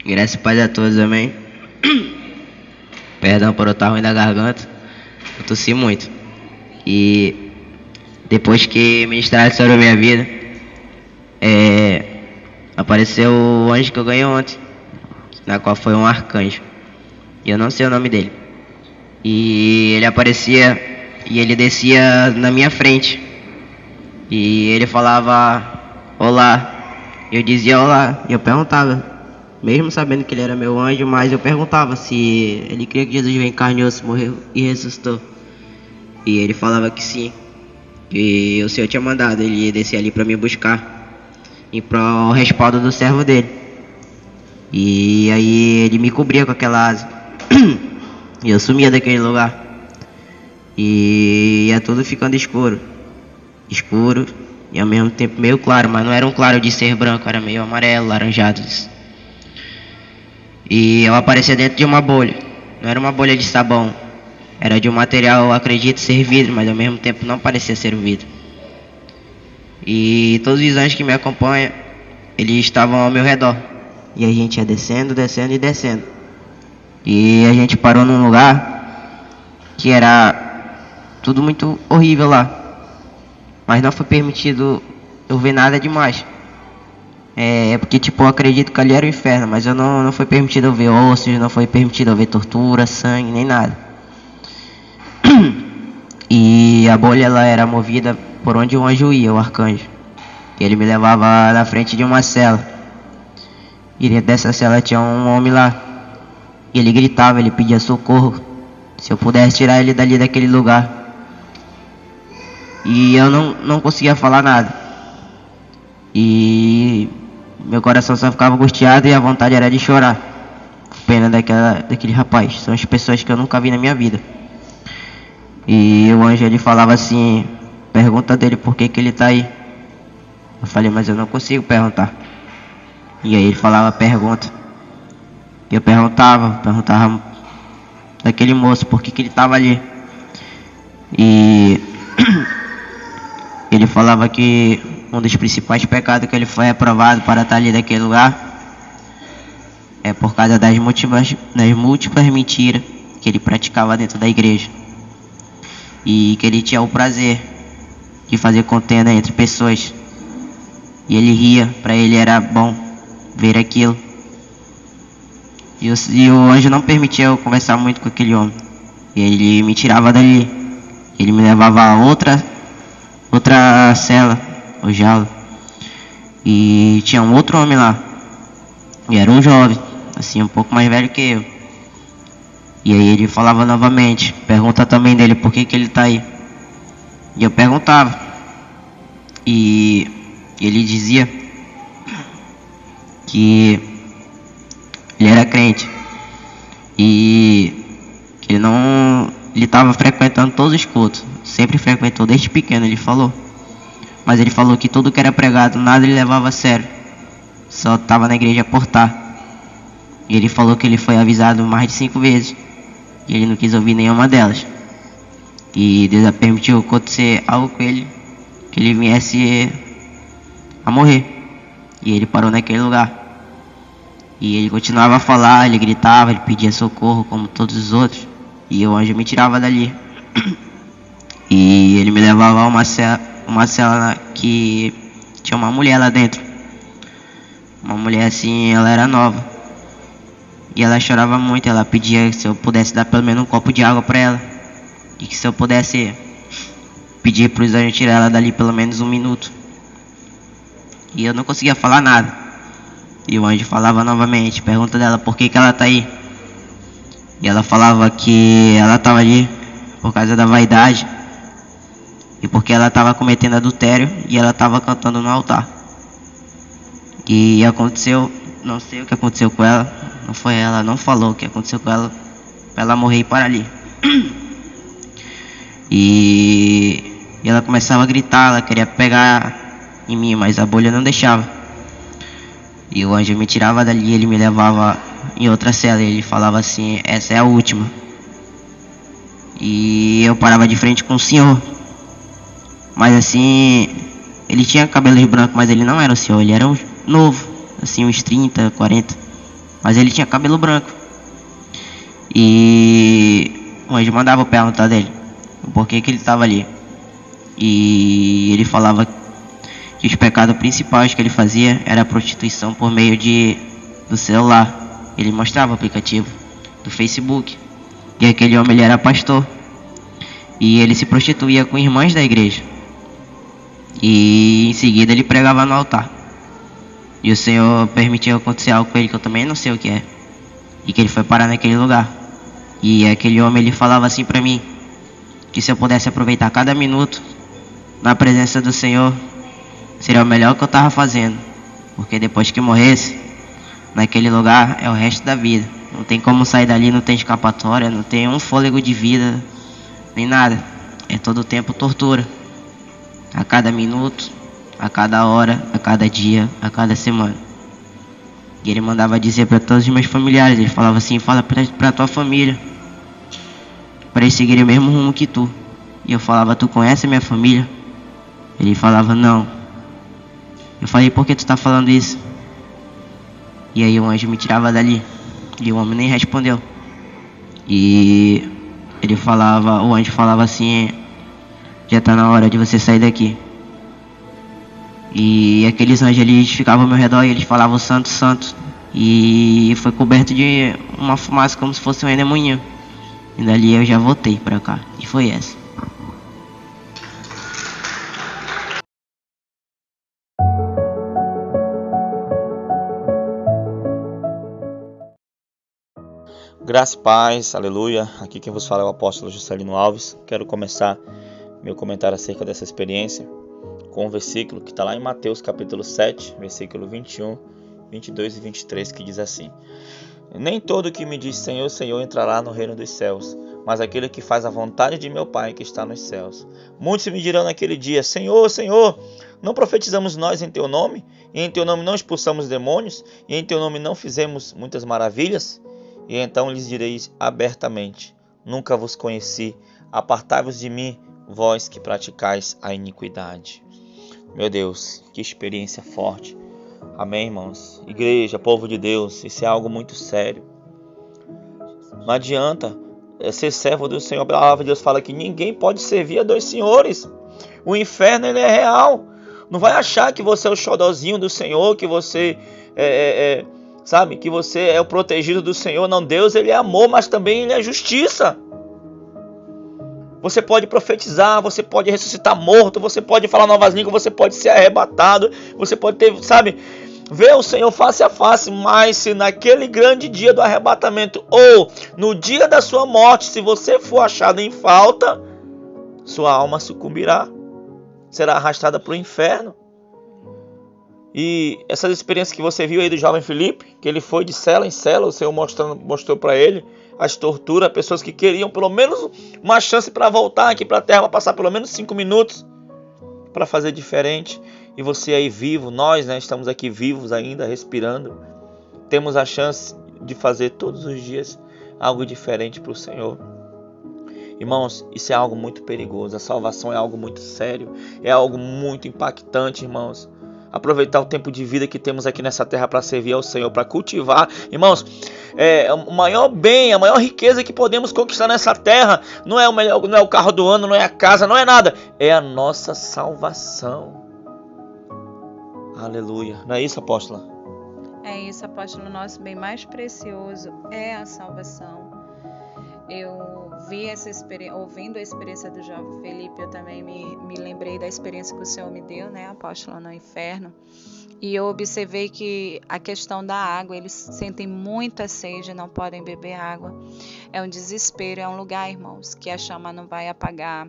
Graças e paz a todos, amém. Perdão por eu estar ruim da garganta. Eu tossi muito. E depois que ministraram sobre a minha vida, apareceu o anjo que eu ganhei ontem, na qual foi um arcanjo. E eu não sei o nome dele. E ele aparecia e ele descia na minha frente. E ele falava olá. Eu dizia olá. E eu perguntava, mesmo sabendo que ele era meu anjo, mas eu perguntava se ele cria que Jesus veio em carne e osso, morreu e ressuscitou. E ele falava que sim, que o Senhor tinha mandado ele descer ali para me buscar, em prol ao respaldo do servo dele. E aí ele me cobria com aquela asa e eu sumia daquele lugar. E ia tudo ficando escuro e ao mesmo tempo meio claro, mas não era um claro de ser branco, era meio amarelo, laranjado. E eu aparecia dentro de uma bolha. Não era uma bolha de sabão. Era de um material, eu acredito, ser vidro, mas ao mesmo tempo não parecia ser vidro. E todos os anjos que me acompanham, eles estavam ao meu redor. E a gente ia descendo, descendo e descendo. E a gente parou num lugar que era tudo muito horrível lá. Mas não foi permitido eu ver nada demais. Porque tipo, eu acredito que ali era o inferno, mas não foi permitido eu ver ossos, não foi permitido eu ver tortura, sangue, nem nada. E a bolha ela era movida por onde o anjo ia, o arcanjo. E ele me levava na frente de uma cela. E dentro dessa cela tinha um homem lá. E ele gritava, ele pedia socorro, se eu pudesse tirar ele dali daquele lugar. E eu não conseguia falar nada. E meu coração só ficava angustiado e a vontade era de chorar. Pena daquele rapaz. São as pessoas que eu nunca vi na minha vida. E o anjo ele falava assim, pergunta dele por que ele tá aí. Eu falei, mas eu não consigo perguntar. E aí ele falava, pergunta. E eu perguntava daquele moço por que ele tava ali. E ele falava que um dos principais pecados que ele foi reprovado para estar ali naquele lugar é por causa das múltiplas mentiras que ele praticava dentro da igreja. E que ele tinha o prazer de fazer contenda entre pessoas. E ele ria, para ele era bom ver aquilo. E o anjo não permitia eu conversar muito com aquele homem. E ele me tirava dali. Ele me levava a outra cela, ou jaula. E tinha um outro homem lá. E era um jovem, assim, um pouco mais velho que eu. E aí ele falava novamente, pergunta também dele por que ele tá aí. E eu perguntava. E ele dizia que ele era crente. E ele estava frequentando todos os cultos. Sempre frequentou desde pequeno, ele falou. Mas ele falou que tudo que era pregado, nada ele levava a sério. Só estava na igreja por estar. E ele falou que ele foi avisado mais de 5 vezes. E ele não quis ouvir nenhuma delas. E Deus permitiu acontecer algo com ele, que ele viesse a morrer. E ele parou naquele lugar. E ele continuava a falar, ele gritava, ele pedia socorro como todos os outros. E o anjo me tirava dali. E ele me levava a uma cela que tinha uma mulher lá dentro. Uma mulher assim, ela era nova. E ela chorava muito, ela pedia se eu pudesse dar pelo menos um copo de água para ela. E que se eu pudesse pedir para os anjos tirar ela dali pelo menos 1 minuto. E eu não conseguia falar nada. E o anjo falava novamente, pergunta dela por que ela tá aí. E ela falava que ela estava ali por causa da vaidade. E porque ela estava cometendo adultério e ela estava cantando no altar. E aconteceu, não sei o que aconteceu com ela. Não foi ela, não falou o que aconteceu com ela, pra ela morrer e parar ali. E ela começava a gritar, ela queria pegar em mim, mas a bolha não deixava. E o anjo me tirava dali, ele me levava em outra cela, ele falava assim, essa é a última. E eu parava de frente com o senhor. Mas assim, ele tinha cabelos brancos, mas ele não era o senhor, ele era um novo, assim, uns 30, 40. Mas ele tinha cabelo branco. E o anjo mandava eu perguntar dele o porquê que ele estava ali. E ele falava que os pecados principais que ele fazia era a prostituição por meio do celular. Ele mostrava o aplicativo do Facebook. E aquele homem, ele era pastor. E ele se prostituía com irmãs da igreja. E em seguida ele pregava no altar. E o Senhor permitiu acontecer algo com ele que eu também não sei o que é. E que ele foi parar naquele lugar. E aquele homem, ele falava assim pra mim, que se eu pudesse aproveitar cada minuto na presença do Senhor, seria o melhor que eu tava fazendo. Porque depois que morresse, naquele lugar é o resto da vida. Não tem como sair dali, não tem escapatória, não tem um fôlego de vida, nem nada. É todo o tempo tortura. A cada minuto, a cada hora, a cada dia, a cada semana. E ele mandava dizer para todos os meus familiares, ele falava assim, fala pra tua família, para eles seguirem o mesmo rumo que tu. E eu falava, tu conhece a minha família? Ele falava, não. Eu falei, por que tu tá falando isso? E aí o anjo me tirava dali. E o homem nem respondeu. E ele falava, o anjo falava assim, já tá na hora de você sair daqui. E aqueles anjos, eles ficavam ao meu redor e eles falavam santo, santo. E foi coberto de uma fumaça como se fosse um redemoinho. E dali eu já voltei pra cá. E foi essa. Graça e paz, aleluia. Aqui quem vos fala é o apóstolo Juscelino Alves. Quero começar meu comentário acerca dessa experiência com um versículo que está lá em Mateus capítulo 7, versículo 21, 22 e 23, que diz assim: Nem todo que me diz Senhor, Senhor entrará no reino dos céus, mas aquele que faz a vontade de meu Pai que está nos céus. Muitos me dirão naquele dia: Senhor, Senhor, não profetizamos nós em teu nome? E em teu nome não expulsamos demônios? E em teu nome não fizemos muitas maravilhas? E então lhes direis abertamente: Nunca vos conheci, apartai-vos de mim, vós que praticais a iniquidade. Meu Deus, que experiência forte. Amém, irmãos? Igreja, povo de Deus, isso é algo muito sério. Não adianta ser servo do Senhor. A palavra de Deus fala que ninguém pode servir a dois senhores. O inferno, ele é real. Não vai achar que você é o xodozinho do Senhor, que você sabe, que você é o protegido do Senhor. Não, Deus, ele é amor, mas também ele é justiça. Você pode profetizar, você pode ressuscitar morto, você pode falar novas línguas, você pode ser arrebatado, você pode ter, sabe, ver o Senhor face a face, mas se naquele grande dia do arrebatamento ou no dia da sua morte, se você for achado em falta, sua alma sucumbirá, será arrastada para o inferno. E essas experiências que você viu aí do jovem Felipe, que ele foi de cela em cela, o Senhor mostrou para ele as torturas, pessoas que queriam pelo menos uma chance para voltar aqui para a terra, para passar pelo menos 5 minutos para fazer diferente. E você aí vivo, nós, né, estamos aqui vivos ainda, respirando, temos a chance de fazer todos os dias algo diferente para o Senhor. Irmãos, isso é algo muito perigoso, a salvação é algo muito sério, é algo muito impactante, irmãos. Aproveitar o tempo de vida que temos aqui nessa terra para servir ao Senhor, para cultivar. Irmãos, o maior bem, a maior riqueza que podemos conquistar nessa terra não é o carro do ano, não é a casa, não é nada. É a nossa salvação. Aleluia. Não é isso, apóstola? É isso, apóstolo. Nosso bem mais precioso é a salvação. Eu vi essa experiência, ouvindo a experiência do jovem Felipe, eu também me lembrei da experiência que o Senhor me deu, né, apóstolo, no inferno. E eu observei que a questão da água, eles sentem muita sede, não podem beber água. É um desespero, é um lugar, irmãos, que a chama não vai apagar.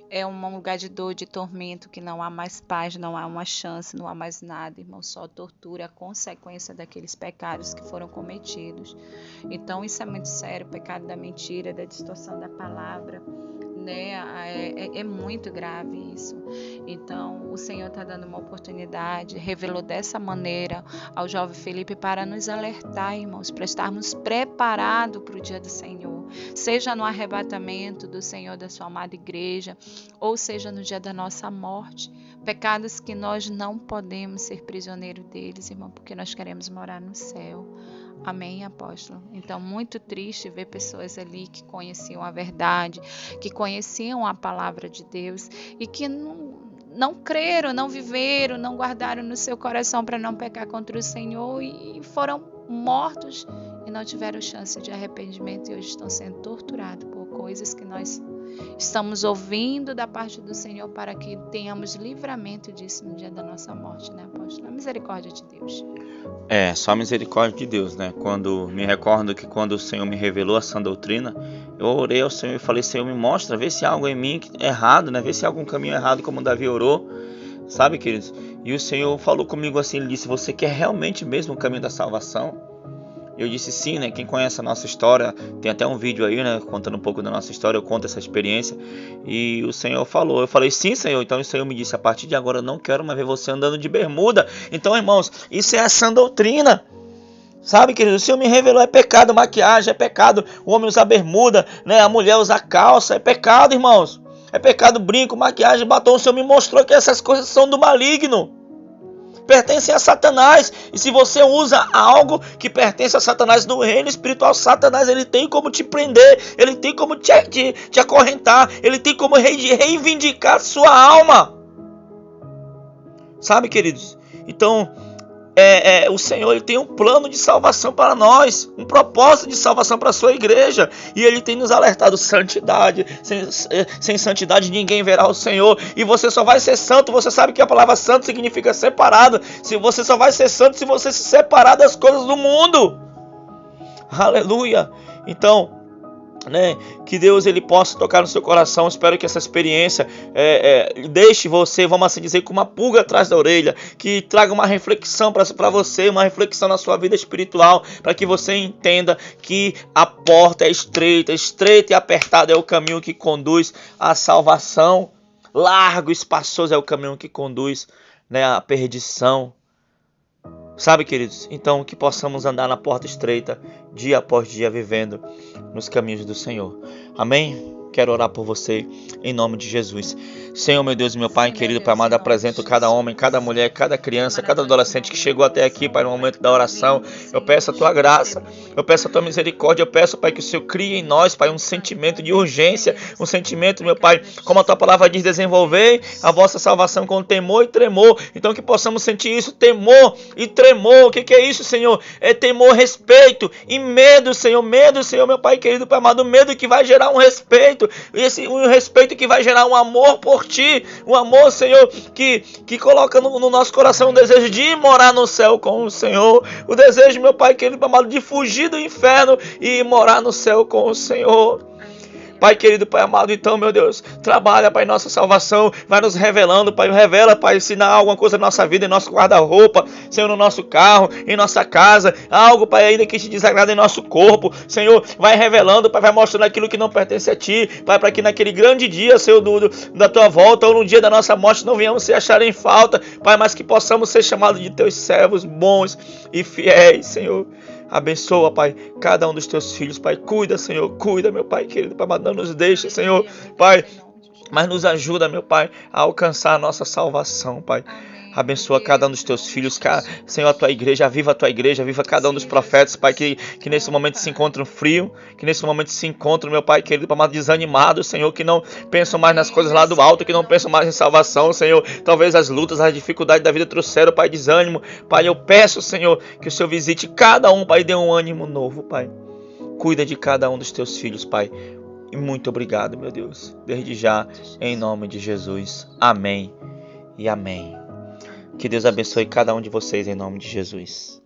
É um lugar de dor, de tormento, que não há mais paz, não há uma chance, não há mais nada, irmão, só tortura, a consequência daqueles pecados que foram cometidos. Então isso é muito sério, o pecado da mentira, da distorção da palavra, né? É muito grave isso. Então, o Senhor está dando uma oportunidade, revelou dessa maneira ao jovem Felipe para nos alertar, irmãos, para estarmos preparados para o dia do Senhor, seja no arrebatamento do Senhor da sua amada igreja, ou seja no dia da nossa morte. Pecados que nós não podemos ser prisioneiros deles, irmão, porque nós queremos morar no céu. Amém, apóstolo? Então, muito triste ver pessoas ali que conheciam a verdade, que conheciam a palavra de Deus e que não creram, não viveram, não guardaram no seu coração para não pecar contra o Senhor e foram mortos e não tiveram chance de arrependimento e hoje estão sendo torturados por coisas que nós estamos ouvindo da parte do Senhor para que tenhamos livramento disso no dia da nossa morte, né, apóstolo? A misericórdia de Deus. Só a misericórdia de Deus, né? Me recordo que quando o Senhor me revelou essa doutrina, eu orei ao Senhor e falei: Senhor, me mostra, vê se há algo em mim errado, né? Vê se há algum caminho errado, como Davi orou, sabe, queridos? E o Senhor falou comigo assim, ele disse: você quer realmente mesmo o caminho da salvação? Eu disse sim, né? Quem conhece a nossa história, tem até um vídeo aí, né? Contando um pouco da nossa história, eu conto essa experiência. E o Senhor falou, eu falei: sim, Senhor. Então o Senhor me disse: a partir de agora eu não quero mais ver você andando de bermuda. Então, irmãos, isso é essa doutrina. Sabe, querido? O Senhor me revelou: é pecado maquiagem, é pecado o homem usar bermuda, né? A mulher usar calça, é pecado, irmãos. É pecado brinco, maquiagem, batom. O Senhor me mostrou que essas coisas são do maligno, pertencem a Satanás. E se você usa algo que pertence a Satanás no reino espiritual, Satanás, ele tem como te prender, ele tem como te acorrentar, ele tem como reivindicar sua alma. Sabe, queridos? Então, o Senhor, ele tem um plano de salvação para nós, um propósito de salvação para a sua igreja, e ele tem nos alertado: santidade, sem santidade ninguém verá o Senhor. E você só vai ser santo, você sabe que a palavra santo significa separado. Se você só vai ser santo se você se separar das coisas do mundo. Aleluia. Então, né, que Deus ele possa tocar no seu coração. Espero que essa experiência deixe você, vamos assim dizer, com uma pulga atrás da orelha, que traga uma reflexão para você, uma reflexão na sua vida espiritual, para que você entenda que a porta é estreita, estreita e apertada é o caminho que conduz à salvação, largo e espaçoso é o caminho que conduz, né, à perdição. Sabe, queridos? Então, que possamos andar na porta estreita, dia após dia, vivendo nos caminhos do Senhor. Amém? Quero orar por você, em nome de Jesus. Senhor, meu Deus e meu Pai, querido Pai amado, apresento cada homem, cada mulher, cada criança, cada adolescente que chegou até aqui, Pai, no momento da oração. Eu peço a Tua graça, eu peço a Tua misericórdia, eu peço, Pai, que o Senhor crie em nós, Pai, um sentimento de urgência, um sentimento, meu Pai, como a Tua palavra diz, desenvolver a vossa salvação com temor e tremor. Então que possamos sentir isso, temor e tremor. O que é isso, Senhor? É temor, respeito e medo, Senhor, meu Pai querido, Pai amado, medo que vai gerar um respeito, um respeito que vai gerar um amor por Ti, um amor, Senhor, que coloca no nosso coração o desejo de morar no céu com o Senhor, o desejo, meu Pai querido, Pai amado, de fugir do inferno e morar no céu com o Senhor. Pai querido, Pai amado, então, meu Deus, trabalha, Pai, nossa salvação, vai nos revelando, Pai, revela, Pai, se há alguma coisa na nossa vida, em nosso guarda-roupa, Senhor, no nosso carro, em nossa casa, algo, Pai, ainda que te desagrada em nosso corpo, Senhor, vai revelando, Pai, vai mostrando aquilo que não pertence a Ti, Pai, para que naquele grande dia, Senhor, da Tua volta, ou no dia da nossa morte, não venhamos se achar em falta, Pai, mas que possamos ser chamados de Teus servos bons e fiéis, Senhor. Abençoa, Pai, cada um dos Teus filhos, Pai, cuida, Senhor, cuida, meu Pai querido, Pai, mas não nos deixa, Senhor, Pai, mas nos ajuda, meu Pai, a alcançar a nossa salvação, Pai. Abençoa cada um dos Teus filhos, Senhor, a Tua igreja, aviva a Tua igreja, aviva cada um dos profetas, Pai, que nesse momento se encontram frio, que nesse momento se encontram, meu Pai querido, Pai, desanimados, Senhor, que não pensam mais nas coisas lá do alto, que não pensam mais em salvação, Senhor. Talvez as lutas, as dificuldades da vida trouxeram, Pai, desânimo. Pai, eu peço, Senhor, que o Senhor visite cada um, Pai, e dê um ânimo novo, Pai. Cuida de cada um dos Teus filhos, Pai. E muito obrigado, meu Deus, desde já, em nome de Jesus. Amém e amém. Que Deus abençoe cada um de vocês em nome de Jesus.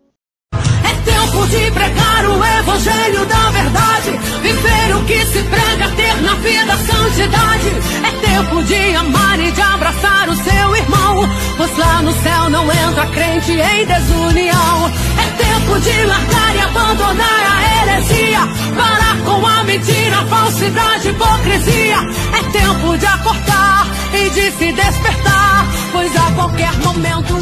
É tempo de pregar o evangelho da verdade, viver o que se prega, ter na vida santidade. É tempo de amar e de abraçar o seu irmão, pois lá no céu não entra crente em desunião. É tempo tempo de largar e abandonar a heresia, parar com a mentira, a falsidade, a hipocrisia. É tempo de acordar e de se despertar, pois a qualquer momento